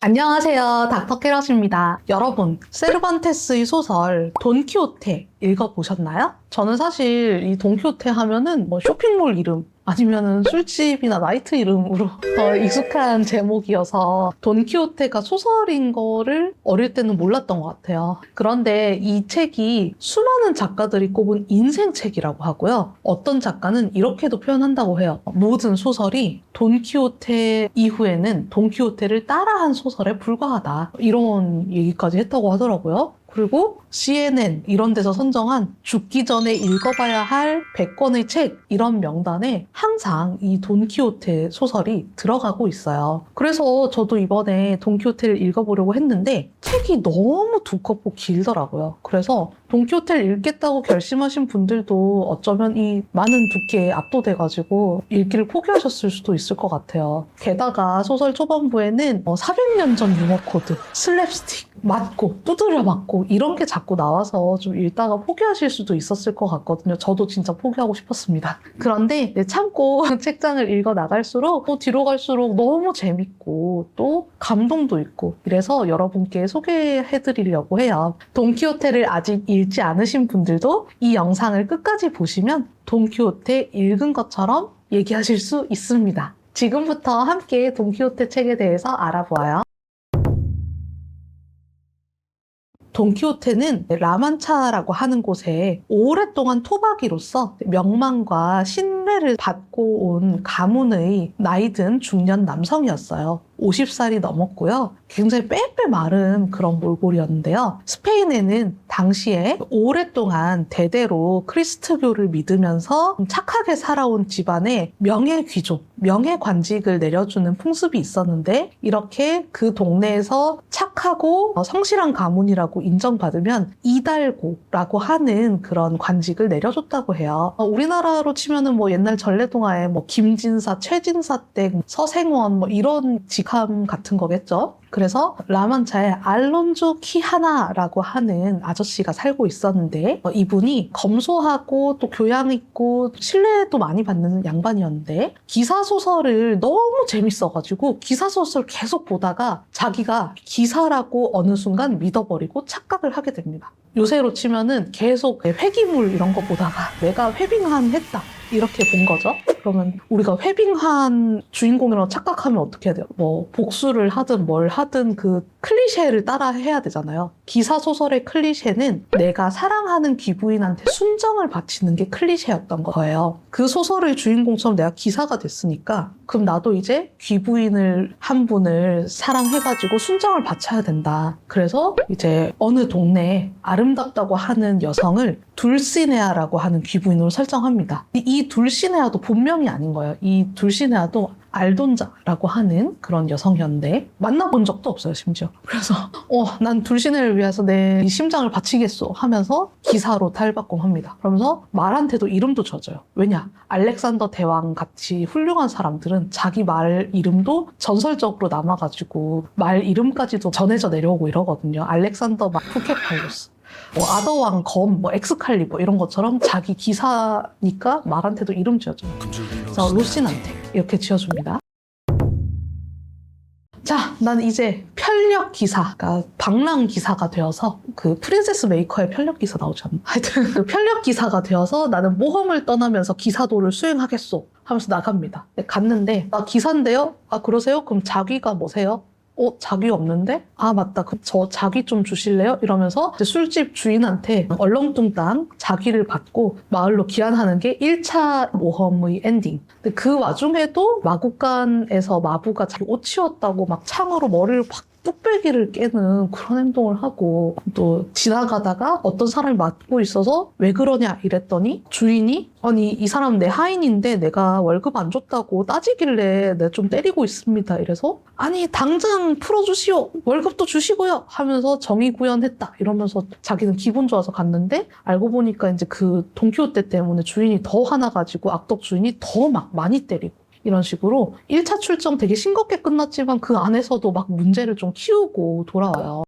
안녕하세요. 닥터 캐럿입니다. 여러분, 세르반테스의 소설 돈키호테 읽어보셨나요? 저는 사실 이 돈키호테 하면은 뭐 쇼핑몰 이름 아니면은 술집이나 나이트 이름으로 더 익숙한 제목이어서 돈키호테가 소설인 거를 어릴 때는 몰랐던 것 같아요. 그런데 이 책이 수많은 작가들이 꼽은 인생책이라고 하고요. 어떤 작가는 이렇게도 표현한다고 해요. 모든 소설이 돈키호테 이후에는 돈키호테를 따라한 소설에 불과하다. 이런 얘기까지 했다고 하더라고요. 그리고 CNN 이런 데서 선정한 죽기 전에 읽어봐야 할 100권의 책 이런 명단에 항상 이 돈키호테 소설이 들어가고 있어요. 그래서 저도 이번에 돈키호테를 읽어보려고 했는데 책이 너무 두껍고 길더라고요. 그래서 돈키호테를 읽겠다고 결심하신 분들도 어쩌면 이 많은 두께에 압도돼가지고 읽기를 포기하셨을 수도 있을 것 같아요. 게다가 소설 초반부에는 400년 전 유머 코드, 슬랩스틱, 맞고 두드려 맞고 이런 게 자꾸 나와서 좀 읽다가 포기하실 수도 있었을 것 같거든요. 저도 진짜 포기하고 싶었습니다. 그런데 참고 책장을 읽어 나갈수록 또 뒤로 갈수록 너무 재밌고 또 감동도 있고 이래서 여러분께 소개해드리려고 해요. 돈키호테를 아직 읽지 않으신 분들도 이 영상을 끝까지 보시면 돈키호테 읽은 것처럼 얘기하실 수 있습니다. 지금부터 함께 돈키호테 책에 대해서 알아보아요. 돈키호테는 라만차라고 하는 곳에 오랫동안 토박이로서 명망과 신뢰를 받고 온 가문의 나이든 중년 남성이었어요. 50살이 넘었고요. 굉장히 빼빼 마른 그런 몰골이었는데요. 스페인에는 당시에 오랫동안 대대로 크리스트교를 믿으면서 착하게 살아온 집안의 명예 귀족, 명예 관직을 내려주는 풍습이 있었는데 이렇게 그 동네에서 착하고 성실한 가문이라고 인정받으면 이달고라고 하는 그런 관직을 내려줬다고 해요. 우리나라로 치면은 뭐 옛날 전래동화에 뭐 김진사, 최진사 댁, 서생원 뭐 이런 직함 같은 거겠죠. 그래서 라만차에 알론조 키하나라고 하는 아저씨가 살고 있었는데 이분이 검소하고 또 교양 있고 신뢰도 많이 받는 양반이었는데 기사소설을 너무 재밌어가지고 기사소설 계속 보다가 자기가 기사라고 어느 순간 믿어버리고 착각을 하게 됩니다. 요새로 치면은 계속 회기물 이런 거 보다가 내가 회빙한 했다 이렇게 본 거죠. 그러면 우리가 회빙한 주인공이라고 착각하면 어떻게 해야 돼요? 뭐 복수를 하든 뭘 하든 그 클리셰를 따라 해야 되잖아요. 기사소설의 클리셰는 내가 사랑하는 귀부인한테 순정을 바치는 게 클리셰였던 거예요. 그 소설의 주인공처럼 내가 기사가 됐으니까 그럼 나도 이제 귀부인을 한 분을 사랑해가지고 순정을 바쳐야 된다. 그래서 이제 어느 동네에 아름답다고 하는 여성을 둘시네아라고 하는 귀부인으로 설정합니다. 이 둘시네아도 본명이 아닌 거예요. 이 둘시네아도 알돈자라고 하는 그런 여성이었는데 만나본 적도 없어요, 심지어. 그래서 난 둘시네를 위해서 내 이 심장을 바치겠소 하면서 기사로 탈바꿈합니다. 그러면서 말한테도 이름도 져줘요. 왜냐? 알렉산더 대왕 같이 훌륭한 사람들은 자기 말 이름도 전설적으로 남아가지고 말 이름까지도 전해져 내려오고 이러거든요. 알렉산더 막 푸켓팔로스. 아더왕 검, 엑스칼리버 이런 것처럼 자기 기사니까 말한테도 이름 지어줘요. 그래서 로신한테 이렇게 지어줍니다. 자, 난 이제 편력 기사가 방랑 기사가 되어서 그 프린세스 메이커의 편력 기사 나오지 않나? 하여튼 그 편력 기사가 되어서 나는 모험을 떠나면서 기사도를 수행하겠소 하면서 나갑니다. 갔는데 나 기사인데요? 아 그러세요? 그럼 자기가 뭐세요? 자기 없는데? 아, 맞다. 저 자기 좀 주실래요? 이러면서 이제 술집 주인한테 얼렁뚱땅 자기를 받고 마을로 귀환하는 게 1차 모험의 엔딩. 근데 그 와중에도 마구간에서 마부가 자기 옷 치웠다고 막 창으로 머리를 확 뚝배기를 깨는 그런 행동을 하고 또 지나가다가 어떤 사람이 맞고 있어서 왜 그러냐 이랬더니 주인이 아니 이 사람 내 하인인데 내가 월급 안 줬다고 따지길래 내가 좀 때리고 있습니다 이래서 아니 당장 풀어주시오 월급도 주시고요 하면서 정의 구현했다 이러면서 자기는 기분 좋아서 갔는데 알고 보니까 이제 그 돈키호테 때문에 주인이 더 화나가지고 악덕 주인이 더 막 많이 때리고 이런 식으로 1차 출정 되게 싱겁게 끝났지만 그 안에서도 막 문제를 좀 키우고 돌아와요.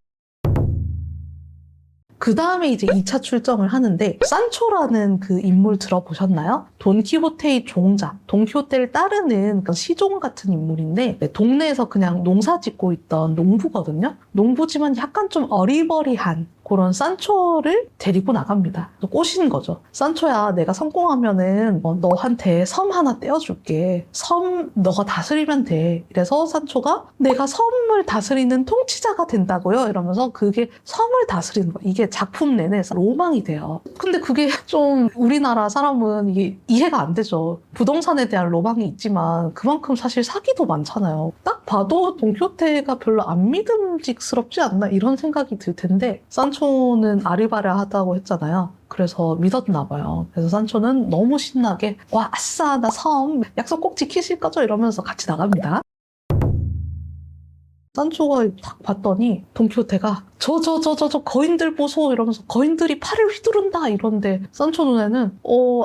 그 다음에 이제 2차 출정을 하는데 산초라는 그 인물 들어보셨나요? 돈키호테의 종자, 돈키호테를 따르는 그 시종 같은 인물인데 동네에서 그냥 농사 짓고 있던 농부거든요. 농부지만 약간 좀 어리버리한 그런 산초를 데리고 나갑니다. 꼬신 거죠. 산초야, 내가 성공하면은 너한테 섬 하나 떼어줄게. 섬 너가 다스리면 돼. 이래서 산초가 내가 섬을 다스리는 통치자가 된다고요? 이러면서 그게 섬을 다스리는 거. 이게 작품 내내 로망이 돼요. 근데 그게 좀 우리나라 사람은 이게 이해가 안 되죠. 부동산에 대한 로망이 있지만 그만큼 사실 사기도 많잖아요. 딱 봐도 돈키호테가 별로 안 믿음직스럽지 않나 이런 생각이 들 텐데 산초는 아리바리하다고 했잖아요. 그래서 믿었나 봐요. 그래서 산초는 너무 신나게 와 아싸 나 섬 약속 꼭 지키실 거죠? 이러면서 같이 나갑니다. 산초가 딱 봤더니 돈키호테가 저 거인들 보소 이러면서 거인들이 팔을 휘두른다 이런데 산초 눈에는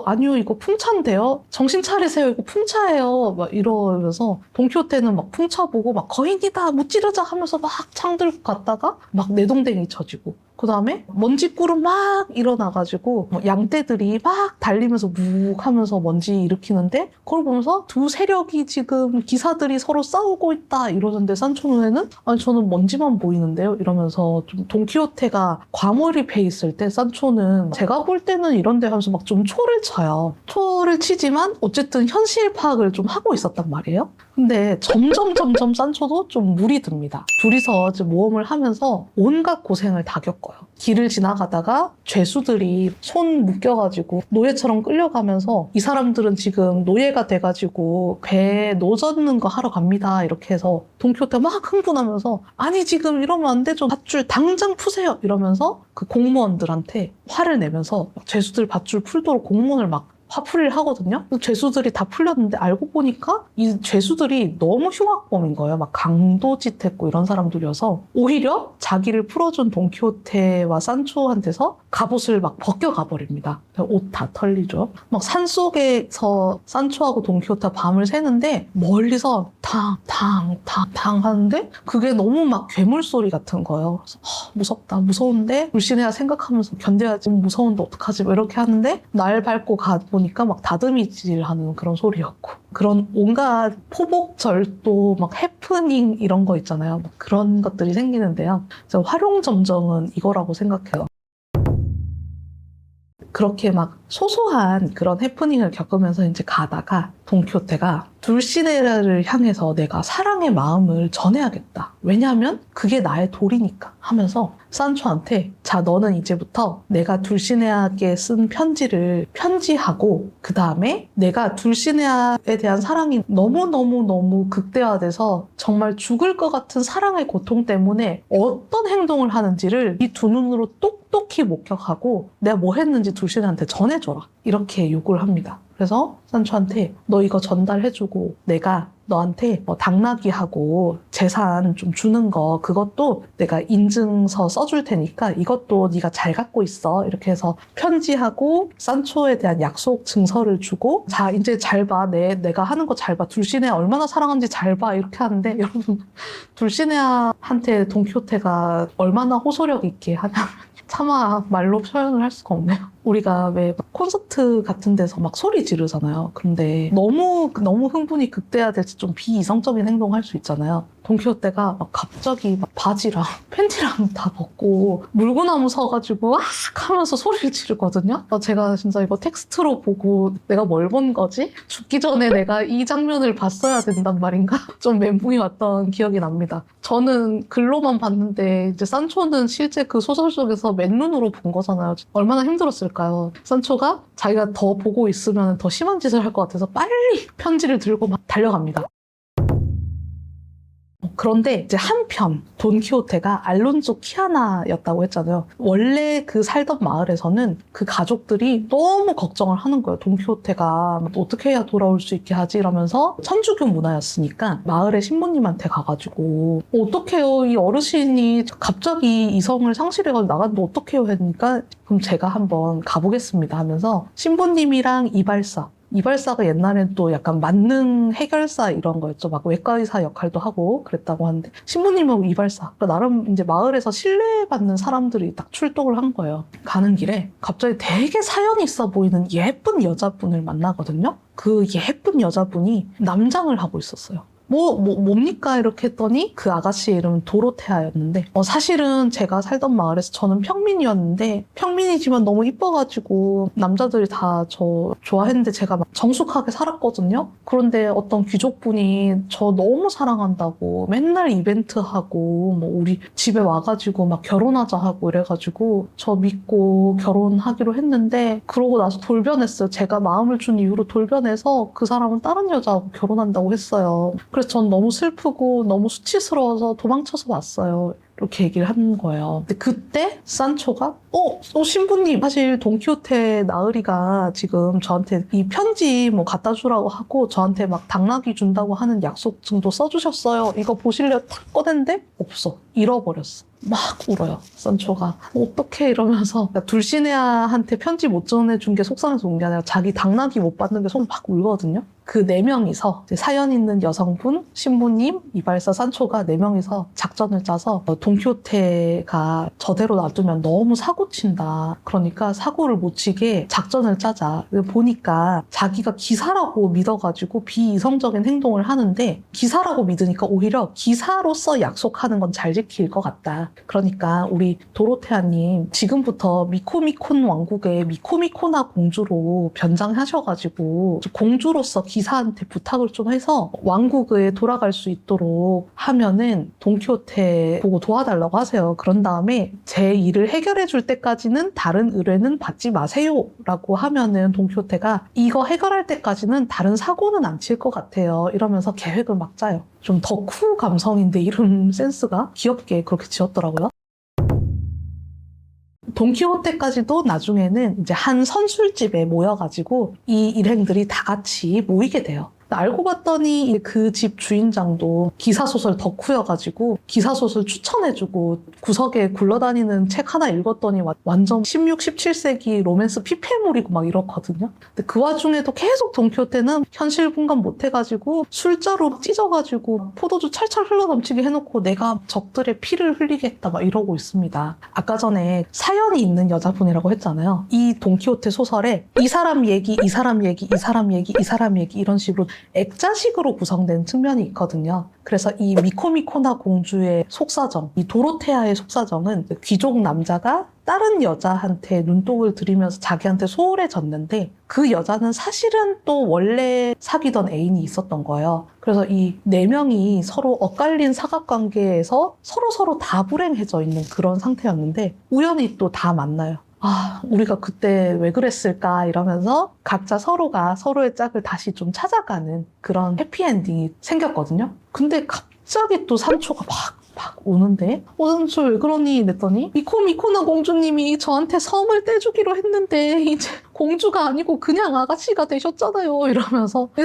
아니요 이거 풍차인데요 정신 차리세요 이거 풍차예요 막 이러면서 돈키호테는 막 풍차 보고 막 거인이다 무찌르자 하면서 막 창 들고 갔다가 막 내동댕이 쳐지고 그 다음에 먼지구름 막 일어나가지고 양떼들이 막 달리면서 묵 하면서 먼지 일으키는데 그걸 보면서 두 세력이 지금 기사들이 서로 싸우고 있다 이러는데 산초 눈에는 아니 저는 먼지만 보이는데요 이러면서 좀 돈키호테가 과몰입해 있을 때 산초는 제가 볼 때는 이런데 하면서 막 좀 초를 쳐요. 초를 치지만 어쨌든 현실 파악을 좀 하고 있었단 말이에요. 근데 점점 산초도 좀 물이 듭니다. 둘이서 이제 모험을 하면서 온갖 고생을 다 겪어요. 길을 지나가다가 죄수들이 손 묶여가지고 노예처럼 끌려가면서 이 사람들은 지금 노예가 돼가지고 배에 노젓는 거 하러 갑니다. 이렇게 해서 돈키호테 막 흥분하면서 아니 지금 이러면 안 되죠. 밧줄 당장 푸세요. 이러면서 그 공무원들한테 화를 내면서 죄수들 밧줄 풀도록 공무원을 막 화풀이를 하거든요. 죄수들이 다 풀렸는데 알고 보니까 이 죄수들이 너무 흉악범인 거예요. 막 강도짓했고 이런 사람들이어서 오히려 자기를 풀어준 돈키호테와 산초한테서 갑옷을 막 벗겨가 버립니다. 옷 다 털리죠. 막 산속에서 산초하고 돈키호테가 밤을 새는데 멀리서 탕 하는데 그게 너무 막 괴물 소리 같은 거예요. 그래서 무섭다 무서운데 불신해야 생각하면서 견뎌야지 무서운데 어떡하지 이렇게 하는데 날 밟고 가 보니까 막 다듬이질하는 그런 소리였고 그런 온갖 포복절도 막 해프닝 이런 거 있잖아요. 그런 것들이 생기는데요. 활용점정은 이거라고 생각해요. 그렇게 막 소소한 그런 해프닝을 겪으면서 이제 가다가 돈키호테가 둘시네라를 향해서 내가 사랑의 마음을 전해야겠다. 왜냐하면 그게 나의 도리니까 하면서 산초한테 자 너는 이제부터 내가 둘시네아에게 쓴 편지를 편지하고 그 다음에 내가 둘시네아에 대한 사랑이 너무 극대화돼서 정말 죽을 것 같은 사랑의 고통 때문에 어떤 행동을 하는지를 이 두 눈으로 똑똑히 목격하고 내가 뭐 했는지 둘시네아한테 전해줘라. 이렇게 요구를 합니다. 그래서 산초한테 너 이거 전달해주고 내가 너한테 당나귀하고 재산 좀 주는 거 그것도 내가 인증서 써줄 테니까 이것도 네가 잘 갖고 있어. 이렇게 해서 편지하고 산초에 대한 약속 증서를 주고 자 이제 잘 봐. 내가 하는 거 잘 봐. 둘시네아 얼마나 사랑하는지 잘 봐. 이렇게 하는데 여러분 둘시네아한테 돈키호테가 얼마나 호소력 있게 하냐면 차마 말로 표현을 할 수가 없네요. 우리가 왜 콘서트 같은 데서 막 소리 지르잖아요. 근데 너무 흥분이 극대화돼서 좀 비이성적인 행동을 할 수 있잖아요. 돈키호테가 막 갑자기 막 바지랑 팬티랑 다 벗고 물구나무 서가지고 악 하면서 소리를 지르거든요. 제가 진짜 이거 텍스트로 보고 내가 뭘 본 거지? 죽기 전에 내가 이 장면을 봤어야 된단 말인가? 좀 멘붕이 왔던 기억이 납니다. 저는 글로만 봤는데 이제 산초는 실제 그 소설 속에서 맨눈으로 본 거잖아요. 얼마나 힘들었을까요? 산초가 자기가 더 보고 있으면 더 심한 짓을 할 것 같아서 빨리 편지를 들고 막 달려갑니다. 그런데 이제 한편 돈키호테가 알론소 키아나였다고 했잖아요. 원래 그 살던 마을에서는 그 가족들이 너무 걱정을 하는 거예요. 돈키호테가 어떻게 해야 돌아올 수 있게 하지? 이러면서 천주교 문화였으니까 마을의 신부님한테 가가지고 어떡해요? 이 어르신이 갑자기 이성을 상실해가지고 나갔는데 어떡해요? 했으니까 그럼 제가 한번 가보겠습니다 하면서 신부님이랑 이발사 이발사가 옛날엔 또 약간 만능 해결사 이런 거였죠. 막 외과의사 역할도 하고 그랬다고 하는데 신부님하고 이발사. 그러니까 나름 이제 마을에서 신뢰받는 사람들이 딱 출동을 한 거예요. 가는 길에 갑자기 되게 사연이 있어 보이는 예쁜 여자분을 만나거든요. 그 예쁜 여자분이 남장을 하고 있었어요. 뭡니까? 이렇게 했더니 그 아가씨의 이름은 도로테아였는데 사실은 제가 살던 마을에서 저는 평민이었는데 평민이지만 너무 이뻐가지고 남자들이 다 저 좋아했는데 제가 막 정숙하게 살았거든요. 그런데 어떤 귀족분이 저 너무 사랑한다고 맨날 이벤트하고 뭐 우리 집에 와가지고 막 결혼하자 하고 이래가지고 저 믿고 결혼하기로 했는데 그러고 나서 돌변했어요. 제가 마음을 준 이후로 돌변해서 그 사람은 다른 여자하고 결혼한다고 했어요. 그래서 전 너무 슬프고 너무 수치스러워서 도망쳐서 왔어요. 이렇게 얘기를 한 거예요. 근데 그때 산초가 신부님 사실 돈키호테 나으리가 지금 저한테 이 편지 뭐 갖다 주라고 하고 저한테 막 당나귀 준다고 하는 약속증도 써주셨어요. 이거 보실래요? 탁 꺼냈는데 없어. 잃어버렸어. 막 울어요. 산초가 어떡해 이러면서 둘시네아한테 편지 못 전해준 게 속상해서 운 게 아니라 자기 당나귀 못 받는 게 속 막 울거든요. 그 4명이서 사연 있는 여성분, 신부님, 이발사, 산초가 4명이서 작전을 짜서 돈키호테가 저대로 놔두면 너무 사고친다. 그러니까 사고를 못 치게 작전을 짜자. 보니까 자기가 기사라고 믿어가지고 비이성적인 행동을 하는데 기사라고 믿으니까 오히려 기사로서 약속하는 건 잘 지킬 것 같다. 그러니까 우리 도로테아님 지금부터 미코미콘 왕국의 미코미코나 공주로 변장하셔가지고 공주로서 기사한테 부탁을 좀 해서 왕국에 돌아갈 수 있도록 하면은 돈키호테 보고 도와달라고 하세요. 그런 다음에 제 일을 해결해 줄 때까지는 다른 의뢰는 받지 마세요 라고 하면은 돈키호테가 이거 해결할 때까지는 다른 사고는 안 칠 것 같아요. 이러면서 계획을 막 짜요. 좀 덕후 감성인데 이름 센스가 귀엽게 그렇게 지었더라고요. 돈키호테까지도 나중에는 이제 한 선술집에 모여가지고 이 일행들이 다 같이 모이게 돼요. 알고 봤더니 그 집 주인장도 기사소설 덕후여가지고 기사소설 추천해주고 구석에 굴러다니는 책 하나 읽었더니 완전 16, 17세기 로맨스 피폐물이고 막 이렇거든요. 근데 그 와중에도 계속 돈키호테는 현실 분간 못해가지고 술자로 찢어가지고 포도주 찰찰 흘러넘치게 해놓고 내가 적들의 피를 흘리겠다 막 이러고 있습니다. 아까 전에 사연이 있는 여자분이라고 했잖아요. 이 돈키호테 소설에 이 사람 얘기, 이 사람 얘기, 이 사람 얘기, 이 사람 얘기 이런 식으로 액자식으로 구성된 측면이 있거든요. 그래서 이 미코미코나 공주의 속사정, 이 도로테아의 속사정은 귀족 남자가 다른 여자한테 눈독을 들이면서 자기한테 소홀해졌는데 그 여자는 사실은 또 원래 사귀던 애인이 있었던 거예요. 그래서 이 4명이 서로 엇갈린 사각관계에서 서로 다 불행해져 있는 그런 상태였는데 우연히 또 다 만나요. 우리가 그때 왜 그랬을까 이러면서 각자 서로가 서로의 짝을 다시 좀 찾아가는 그런 해피엔딩이 생겼거든요. 근데 갑자기 또 산초가 막 오는데 산초 왜 그러니? 이랬더니 미코나 공주님이 저한테 섬을 떼주기로 했는데 이제 공주가 아니고 그냥 아가씨가 되셨잖아요. 이러면서 내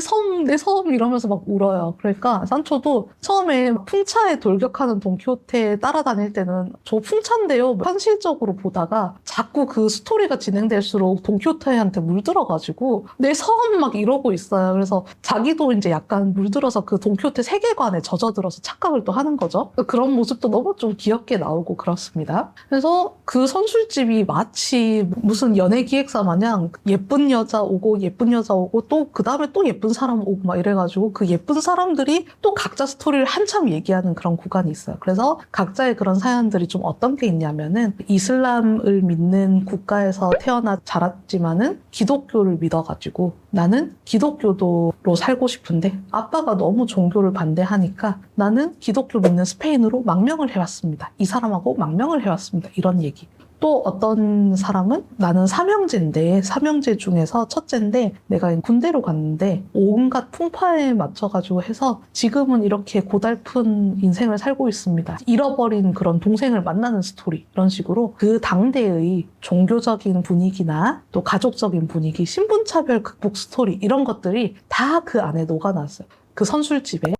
섬 이러면서 막 울어요. 그러니까 산초도 처음에 풍차에 돌격하는 돈키호테 따라다닐 때는 저 풍차인데요. 현실적으로 보다가 자꾸 그 스토리가 진행될수록 돈키호테한테 물들어가지고 내 섬 막 이러고 있어요. 그래서 자기도 이제 약간 물들어서 그 돈키호테 세계관에 젖어들어서 착각을 또 하는 거죠. 그런 모습도 너무 좀 귀엽게 나오고 그렇습니다. 그래서 그 선술집이 마치 무슨 연예기획사 마냥 예쁜 여자 오고 또 그 다음에 또 예쁜 사람 오고 막 이래가지고 그 예쁜 사람들이 또 각자 스토리를 한참 얘기하는 그런 구간이 있어요. 그래서 각자의 그런 사연들이 좀 어떤 게 있냐면은 이슬람을 믿는 국가에서 태어나 자랐지만은 기독교를 믿어가지고 나는 기독교도로 살고 싶은데 아빠가 너무 종교를 반대하니까 나는 기독교 믿는 스페인으로 망명을 해왔습니다. 이 사람하고 망명을 해왔습니다. 이런 얘기. 또 어떤 사람은 나는 삼형제인데 삼형제 중에서 첫째인데 내가 군대로 갔는데 온갖 풍파에 맞춰가지고 해서 지금은 이렇게 고달픈 인생을 살고 있습니다. 잃어버린 그런 동생을 만나는 스토리 이런 식으로 그 당대의 종교적인 분위기나 또 가족적인 분위기, 신분차별 극복 스토리 이런 것들이 다 그 안에 녹아났어요. 그 선술집에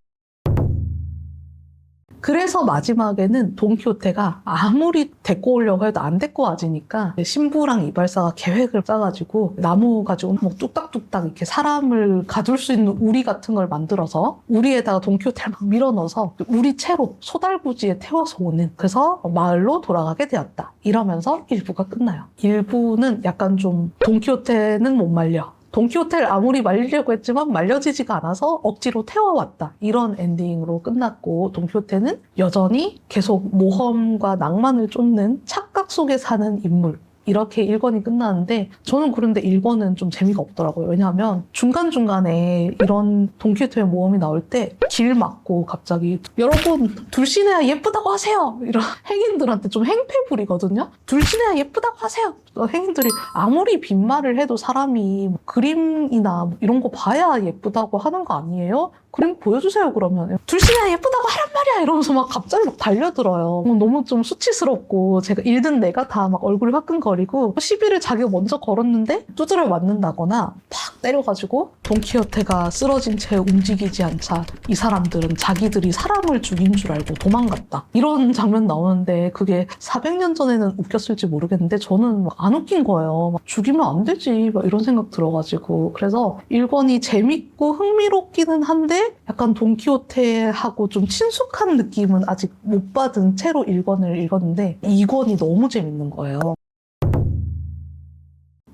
그래서 마지막에는 돈키호테가 아무리 데리고 오려고 해도 안 데리고 와지니까 신부랑 이발사가 계획을 짜가지고 나무 가지고 뭐 뚝딱뚝딱 이렇게 사람을 가둘 수 있는 우리 같은 걸 만들어서 우리에다가 돈키호테를 막 밀어넣어서 우리 채로 소달구지에 태워서 오는, 그래서 마을로 돌아가게 되었다. 이러면서 1부가 끝나요. 1부는 약간 좀 돈키호테는 못 말려. 돈키호테를 아무리 말리려고 했지만 말려지지가 않아서 억지로 태워왔다. 이런 엔딩으로 끝났고, 돈키호테는 여전히 계속 모험과 낭만을 쫓는 착각 속에 사는 인물. 이렇게 1권이 끝나는데, 저는 그런데 1권은 좀 재미가 없더라고요. 왜냐하면 중간중간에 이런 돈키호테의 모험이 나올 때 길 막고 갑자기 여러분 둘시네야 예쁘다고 하세요! 이런 행인들한테 좀 행패 부리거든요. 둘시네야 예쁘다고 하세요! 행인들이 아무리 빈말을 해도 사람이 뭐 그림이나 뭐 이런 거 봐야 예쁘다고 하는 거 아니에요? 그림 보여주세요 그러면. 둘시네야 예쁘다고 하란 말이야! 이러면서 막 갑자기 막 달려들어요. 너무 좀 수치스럽고, 제가 읽은 내가 다 막 얼굴이 화끈거리고, 시비를 자기가 먼저 걸었는데 두드려 맞는다거나 팍 때려가지고 돈키호테가 쓰러진 채 움직이지 않자 이 사람들은 자기들이 사람을 죽인 줄 알고 도망갔다. 이런 장면 나오는데, 그게 400년 전에는 웃겼을지 모르겠는데 저는 막 안 웃긴 거예요. 막 죽이면 안 되지 막 이런 생각 들어가지고. 그래서 1권이 재밌고 흥미롭기는 한데 약간 돈키호테하고 좀 친숙한 느낌은 아직 못 받은 채로 1권을 읽었는데, 2권이 너무 재밌는 거예요.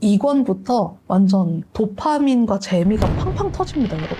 2권부터 완전 도파민과 재미가 팡팡 터집니다, 여러분.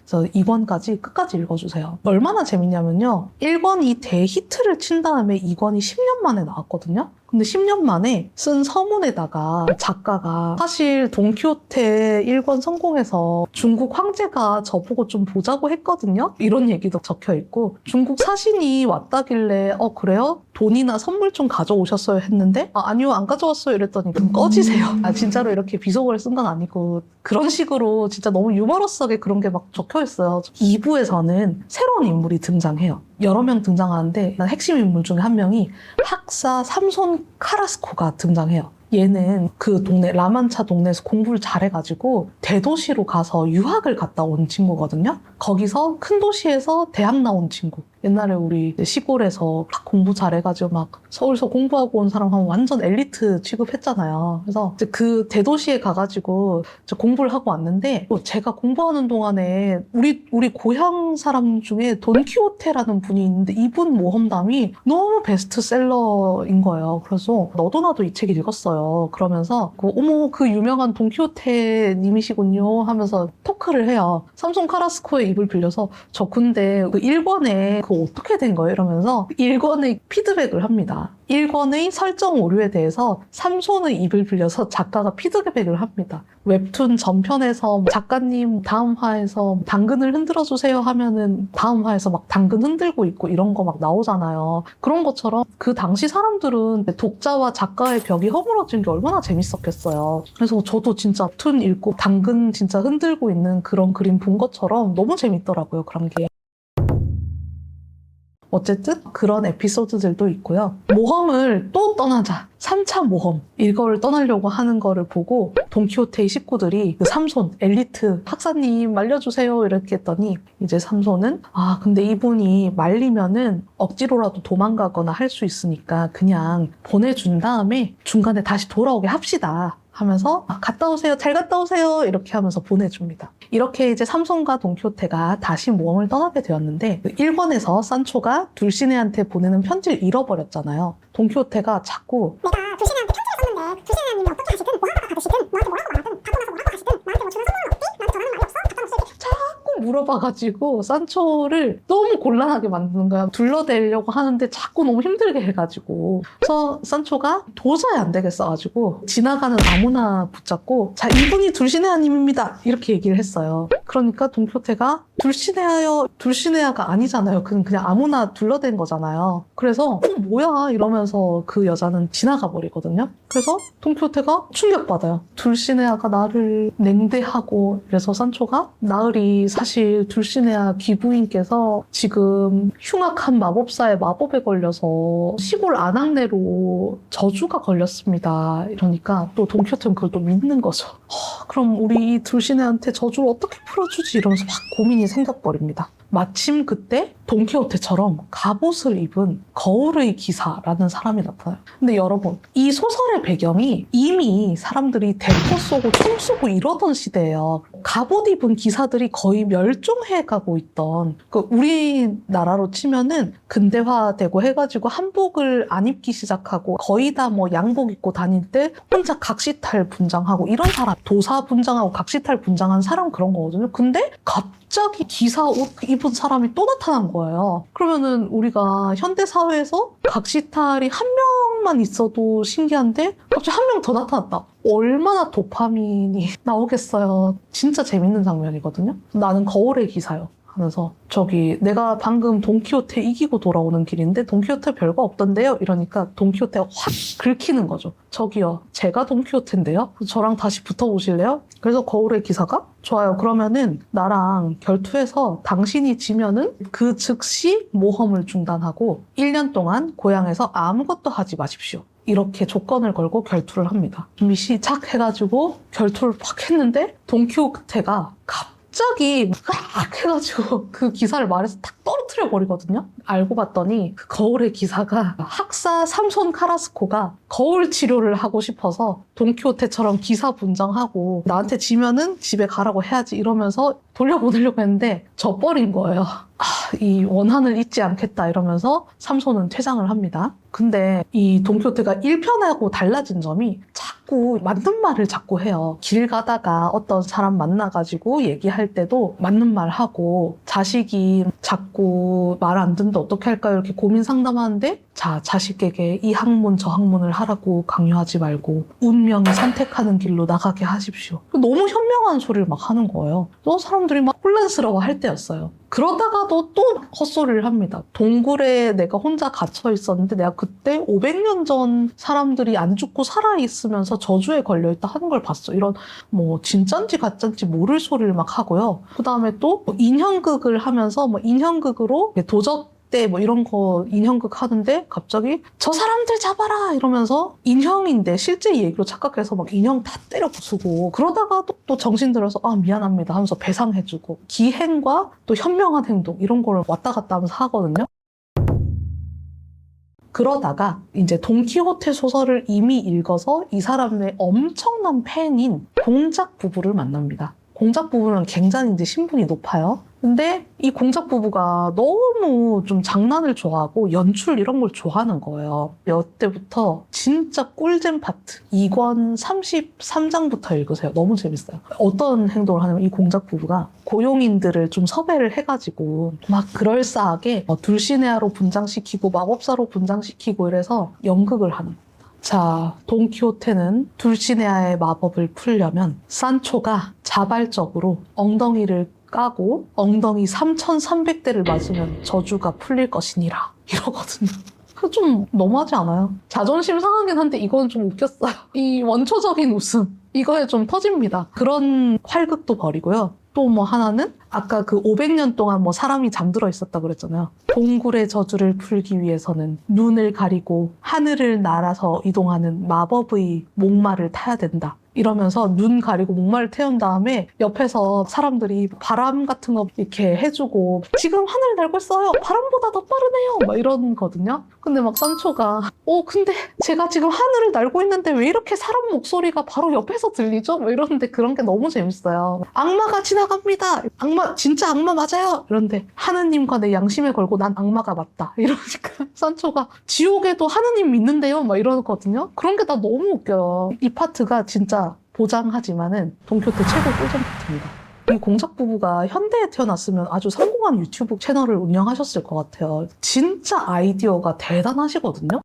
그래서 2권까지 끝까지 읽어주세요. 얼마나 재밌냐면요. 1권이 대히트를 친 다음에 2권이 10년 만에 나왔거든요. 근데 10년 만에 쓴 서문에다가 작가가 사실 돈키호테 1권 성공해서 중국 황제가 저보고 좀 보자고 했거든요. 이런 얘기도 적혀 있고, 중국 사신이 왔다길래 그래요? 돈이나 선물 좀 가져오셨어요? 했는데 아니요 안 가져왔어요 이랬더니 그럼 꺼지세요. 진짜로 이렇게 비속어를 쓴 건 아니고 그런 식으로 진짜 너무 유머러스하게 그런 게 막 적혀 있어요. 2부에서는 새로운 인물이 등장해요. 여러 명 등장하는데 핵심 인물 중에 한 명이 학사 삼손 카라스코가 등장해요. 얘는 그 동네, 라만차 동네에서 공부를 잘해가지고 대도시로 가서 유학을 갔다 온 친구거든요. 거기서 큰 도시에서 대학 나온 친구. 옛날에 우리 시골에서 막 공부 잘해가지고 막 서울서 공부하고 온 사람 하면 완전 엘리트 취급했잖아요. 그래서 이제 그 대도시에 가가지고 공부를 하고 왔는데, 제가 공부하는 동안에 우리 고향 사람 중에 돈키호테라는 분이 있는데 이분 모험담이 너무 베스트셀러인 거예요. 그래서 너도 나도 이 책 읽었어요. 그러면서 어머 그 유명한 돈키호테 님이시군요 하면서 토크를 해요. 삼손 카라스코의 입을 빌려서 저 근데 그 1권에 그거 어떻게 된 거예요? 이러면서 1권의 피드백을 합니다. 1권의 설정 오류에 대해서 삼손의 입을 빌려서 작가가 피드백을 합니다. 웹툰 전편에서 작가님 다음 화에서 당근을 흔들어주세요 하면은 다음 화에서 막 당근 흔들고 있고 이런 거 막 나오잖아요. 그런 것처럼 그 당시 사람들은 독자와 작가의 벽이 허물어진 게 얼마나 재밌었겠어요. 그래서 저도 진짜 웹툰 읽고 당근 진짜 흔들고 있는 그런 그림 본 것처럼 너무 재밌더라고요, 그런 게. 어쨌든 그런 에피소드들도 있고요. 모험을 또 떠나자. 3차 모험. 이걸 떠나려고 하는 거를 보고 돈키호테의 식구들이 그 삼손, 엘리트 학사님 말려주세요 이렇게 했더니 이제 삼손은 근데 이분이 말리면은 억지로라도 도망가거나 할 수 있으니까 그냥 보내준 다음에 중간에 다시 돌아오게 합시다. 하면서 갔다 오세요, 잘 갔다 오세요 이렇게 하면서 보내줍니다. 이렇게 이제 삼손과 돈키호테가 다시 모험을 떠나게 되었는데, 1권에서 산초가 둘시네한테 보내는 편지를 잃어버렸잖아요. 돈키호테가 자꾸 내가 둘시네한테 편지를 썼는데 둘시네님이 어떻게 하시든 뭐 하다가 받으시든 너한테 뭐라고 말하든 받고 나서 뭐라고 하시든 나한테 뭐 주는 선물은 없디? 나한테 전하는 말이 없어? 답장 없어? 자꾸 물어봐가지고 산초를 너무 곤란하게 만드는 거야. 둘러대려고 하는데 자꾸 너무 힘들게 해가지고. 그래서 산초가 도저히 안 되겠어가지고 지나가는 아무나 붙잡고 자, 이분이 둘시네아님입니다 이렇게 얘기를 했어요. 그러니까 돈키호테가 둘시네아요? 둘시네아가 아니잖아요. 그냥 아무나 둘러댄 거잖아요. 그래서 뭐야 이러면서 그 여자는 지나가 버리거든요. 그래서 돈키호테가 충격받아요. 둘시네아가 나를 냉대하고. 그래서 산초가 나으리 사실 둘시네아 귀부인께서 지금 흉악한 마법사의 마법에 걸려서 시골 아낙네로 저주가 걸렸습니다. 이러니까 또 돈키호테는 그걸 또 믿는 거죠. 그럼 우리 둘시네한테 저주를 어떻게 풀어주지? 이러면서 막 고민이 생겨버립니다. 마침 그때 돈키호테처럼 갑옷을 입은 거울의 기사라는 사람이 나타나요. 근데 여러분, 이 소설의 배경이 이미 사람들이 대포 쏘고 총 쏘고 이러던 시대예요. 갑옷 입은 기사들이 거의 멸종해 가고 있던, 그 우리나라로 치면은 근대화되고 해가지고 한복을 안 입기 시작하고 거의 다 뭐 양복 입고 다닐 때 혼자 각시탈 분장하고 이런 사람, 도사 분장하고 각시탈 분장한 사람 그런 거거든요. 근데 갑자기 기사 옷 입은 사람이 또 나타난 거예요. 그러면은 우리가 현대 사회에서 각시탈이 한 명만 있어도 신기한데 갑자기 한 명 더 나타났다. 얼마나 도파민이 나오겠어요. 진짜 재밌는 장면이거든요. 나는 거울의 기사요 하면서 저기 내가 방금 돈키호테 이기고 돌아오는 길인데 돈키호테 별거 없던데요? 이러니까 돈키호테가 확 긁히는 거죠. 저기요, 제가 돈키호테인데요? 저랑 다시 붙어보실래요? 그래서 거울의 기사가 좋아요. 그러면은 나랑 결투해서 당신이 지면은 그 즉시 모험을 중단하고 1년 동안 고향에서 아무것도 하지 마십시오. 이렇게 조건을 걸고 결투를 합니다. 준비 시작 해가지고 결투를 팍 했는데 돈키호테가 갑자기 막 해가지고 그 기사를 말해서 탁 떨어뜨려 버리거든요. 알고 봤더니 그 거울의 기사가 학사 삼손 카라스코가 거울 치료를 하고 싶어서 돈키호테처럼 기사 분장하고 나한테 지면은 집에 가라고 해야지 이러면서 돌려보내려고 했는데 져버린 거예요. 이 원한을 잊지 않겠다 이러면서 삼손은 퇴장을 합니다. 근데 이 돈키호테가 1편하고 달라진 점이 자꾸 맞는 말을 자꾸 해요. 길 가다가 어떤 사람 만나가지고 얘기할 때도 맞는 말 하고, 자식이 자꾸 말 안 듣는데 어떻게 할까요? 이렇게 고민 상담하는데, 자, 자식에게 이 학문 저 학문을 하라고 강요하지 말고 운명이 선택하는 길로 나가게 하십시오. 너무 현명한 소리를 막 하는 거예요. 또 사람들이 막 혼란스러워 할 때였어요. 그러다가도 또 헛소리를 합니다. 동굴에 내가 혼자 갇혀 있었는데 내가 그때 500년 전 사람들이 안 죽고 살아있으면서 저주에 걸려있다 하는 걸 봤어. 이런 뭐 진짠지 가짠지 모를 소리를 막 하고요. 그 다음에 또 인형극을 하면서 뭐 인형극으로 도적 때 뭐 이런 거 인형극 하는데 갑자기 저 사람들 잡아라 이러면서 인형인데 실제 얘기로 착각해서 막 인형 다 때려 부수고, 그러다가 또 정신 들어서 미안합니다 하면서 배상해주고, 기행과 또 현명한 행동 이런 거를 왔다 갔다 하면서 하거든요. 그러다가 이제 돈키호테 소설을 이미 읽어서 이 사람의 엄청난 팬인 공작 부부를 만납니다. 공작 부부는 굉장히 이제 신분이 높아요. 근데 이 공작 부부가 너무 좀 장난을 좋아하고 연출 이런 걸 좋아하는 거예요. 이때부터 진짜 꿀잼 파트 2권 33장부터 읽으세요. 너무 재밌어요. 어떤 행동을 하냐면 이 공작 부부가 고용인들을 좀 섭외를 해가지고 막 그럴싸하게 둘시네아로 분장시키고 마법사로 분장시키고 이래서 연극을 하는 거예요. 자, 돈키호테는 둘시네아의 마법을 풀려면 산초가 자발적으로 엉덩이를 까고 엉덩이 3,300대를 맞으면 저주가 풀릴 것이니라 이러거든요. 좀 너무하지 않아요? 자존심 상하긴 한데 이건 좀 웃겼어요. 이 원초적인 웃음 이거에 좀 터집니다. 그런 활극도 벌이고요. 또 뭐 하나는 아까 그 500년 동안 뭐 사람이 잠들어 있었다 그랬잖아요. 동굴의 저주를 풀기 위해서는 눈을 가리고 하늘을 날아서 이동하는 마법의 목마를 타야 된다. 이러면서 눈 가리고 목마를 태운 다음에 옆에서 사람들이 바람 같은 거 이렇게 해주고 지금 하늘 날고 있어요. 바람보다 더 빠르네요. 막 이러거든요. 근데 막 산초가 근데 제가 지금 하늘을 날고 있는데 왜 이렇게 사람 목소리가 바로 옆에서 들리죠? 막 이러는데 그런 게 너무 재밌어요. 악마가 지나갑니다. 진짜 악마 맞아요. 이런데 하느님과 내 양심에 걸고 난 악마가 맞다. 이러니까 산초가 지옥에도 하느님 믿는데요. 막 이러거든요. 그런 게 다 너무 웃겨요. 이 파트가 진짜 보장하지만은 돈키호테 최고 꿀잼 파트입니다. 이 공작 부부가 현대에 태어났으면 아주 성공한 유튜브 채널을 운영하셨을 것 같아요. 진짜 아이디어가 대단하시거든요.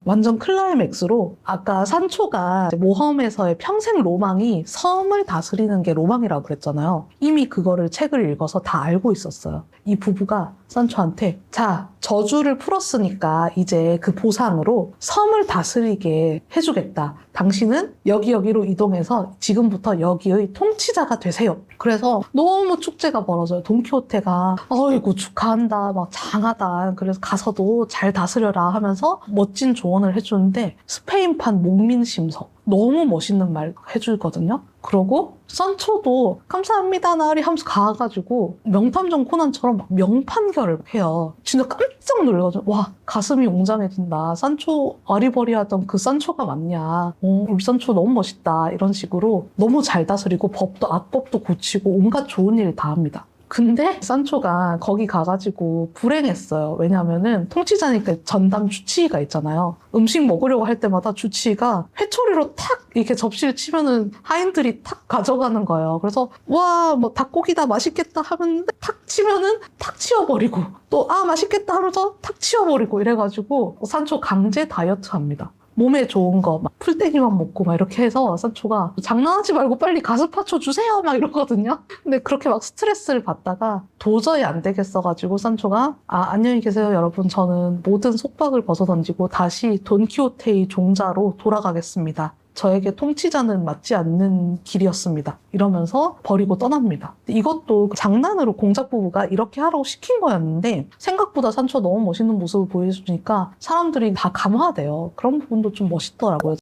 완전 클라이맥스로 아까 산초가 모험에서의 평생 로망이 섬을 다스리는 게 로망이라고 그랬잖아요. 이미 그거를 책을 읽어서 다 알고 있었어요. 이 부부가 산초한테 자, 저주를 풀었으니까 이제 그 보상으로 섬을 다스리게 해주겠다. 당신은 여기로 이동해서 지금부터 여기의 통치자가 되세요. 그래서 너무 축제가 벌어져요. 돈키호테가 어이구 축하한다, 막 장하다. 그래서 가서도 잘 다스려라 하면서 멋진 조언을 해주는데 스페인판 목민심서 너무 멋있는 말 해주거든요. 그러고 산초도 감사합니다 나으리 하면서 가가지고 명탐정 코난처럼 막 명판결을 해요. 진짜 깜짝 놀라가지고 와 가슴이 웅장해진다. 산초 아리버리하던 그 산초가 맞냐. 우리 산초 너무 멋있다. 이런 식으로 너무 잘 다스리고 법도 악법도 고치고 온갖 좋은 일 다 합니다. 근데 산초가 거기 가가지고 불행했어요. 왜냐하면은 통치자니까 전담 주치의가 있잖아요. 음식 먹으려고 할 때마다 주치의가 회초리로 탁 이렇게 접시를 치면은 하인들이 탁 가져가는 거예요. 그래서 와 뭐 닭고기다 맛있겠다 하면 탁 치면은 탁 치워버리고 또 아 맛있겠다 하면서 탁 치워버리고 이래가지고 산초 강제 다이어트 합니다. 몸에 좋은 거 막 풀떼기만 먹고 막 이렇게 해서 산초가 장난하지 말고 빨리 가스파초 주세요 막 이러거든요. 근데 그렇게 막 스트레스를 받다가 도저히 안 되겠어가지고 산초가 안녕히 계세요 여러분 저는 모든 속박을 벗어던지고 다시 돈키호테의 종자로 돌아가겠습니다. 저에게 통치자는 맞지 않는 길이었습니다. 이러면서 버리고 떠납니다. 이것도 장난으로 공작 부부가 이렇게 하라고 시킨 거였는데 생각보다 산초가 너무 멋있는 모습을 보여주니까 사람들이 다 감화돼요. 그런 부분도 좀 멋있더라고요.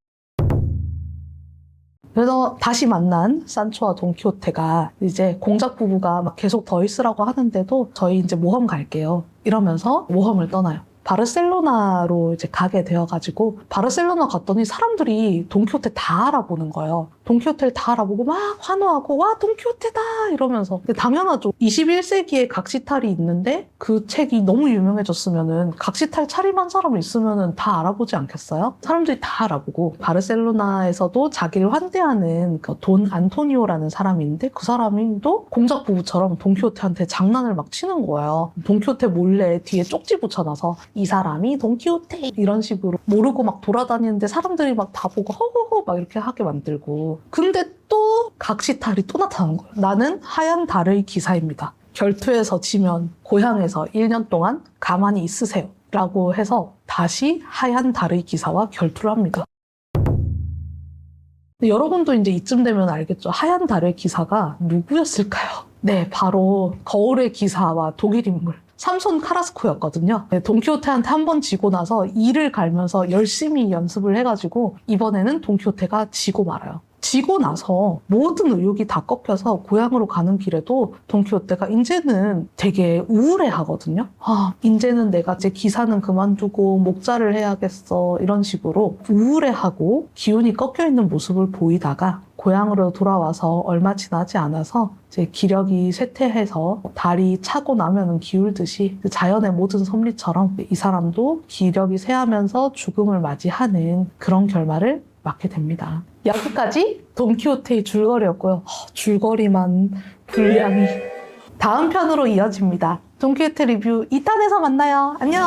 그래서 다시 만난 산초와 돈키호테가 이제 공작 부부가 막 계속 더 있으라고 하는데도 저희 이제 모험 갈게요. 이러면서 모험을 떠나요. 바르셀로나로 이제 가게 되어가지고 바르셀로나 갔더니 사람들이 돈키호테 다 알아보는 거예요. 돈키호테를 다 알아보고 막 환호하고 와 돈키호테다 이러면서. 근데 당연하죠. 21세기에 각시탈이 있는데 그 책이 너무 유명해졌으면은 각시탈 차림한 사람 있으면은 다 알아보지 않겠어요? 사람들이 다 알아보고 바르셀로나에서도 자기를 환대하는 그 돈 안토니오라는 사람이 있는데 그 사람이 또 공작 부부처럼 돈키호테한테 장난을 막 치는 거예요. 돈키호테 몰래 뒤에 쪽지 붙여놔서 이 사람이 돈키호테 이런 식으로 모르고 막 돌아다니는데 사람들이 막 다 보고 허허허 막 이렇게 하게 만들고. 근데 또 각시탈이 또 나타난 거예요. 나는 하얀 달의 기사입니다. 결투에서 지면 고향에서 1년 동안 가만히 있으세요 라고 해서 다시 하얀 달의 기사와 결투를 합니다. 근데 여러분도 이제 이쯤 되면 알겠죠. 하얀 달의 기사가 누구였을까요? 네, 바로 거울의 기사와 독일 인물 삼손 카라스코였거든요. 네, 돈키호테한테 한 번 지고 나서 이를 갈면서 열심히 연습을 해가지고 이번에는 돈키호테가 지고 말아요. 지고 나서 모든 의욕이 다 꺾여서 고향으로 가는 길에도 돈키호테가 이제는 되게 우울해하거든요. 이제는 내가 제 기사는 그만두고 목자를 해야겠어 이런 식으로 우울해하고 기운이 꺾여있는 모습을 보이다가 고향으로 돌아와서 얼마 지나지 않아서 이제 기력이 쇠퇴해서 달이 차고 나면은 기울듯이 자연의 모든 섭리처럼 이 사람도 기력이 쇠하면서 죽음을 맞이하는 그런 결말을 맞게 됩니다. 여기까지 돈키호테의 줄거리였고요. 줄거리만 분량이 다음 편으로 이어집니다. 돈키호테 리뷰 2탄에서 만나요. 안녕.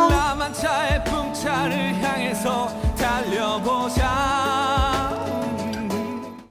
나만 차의 풍차를 향해서 달려보자.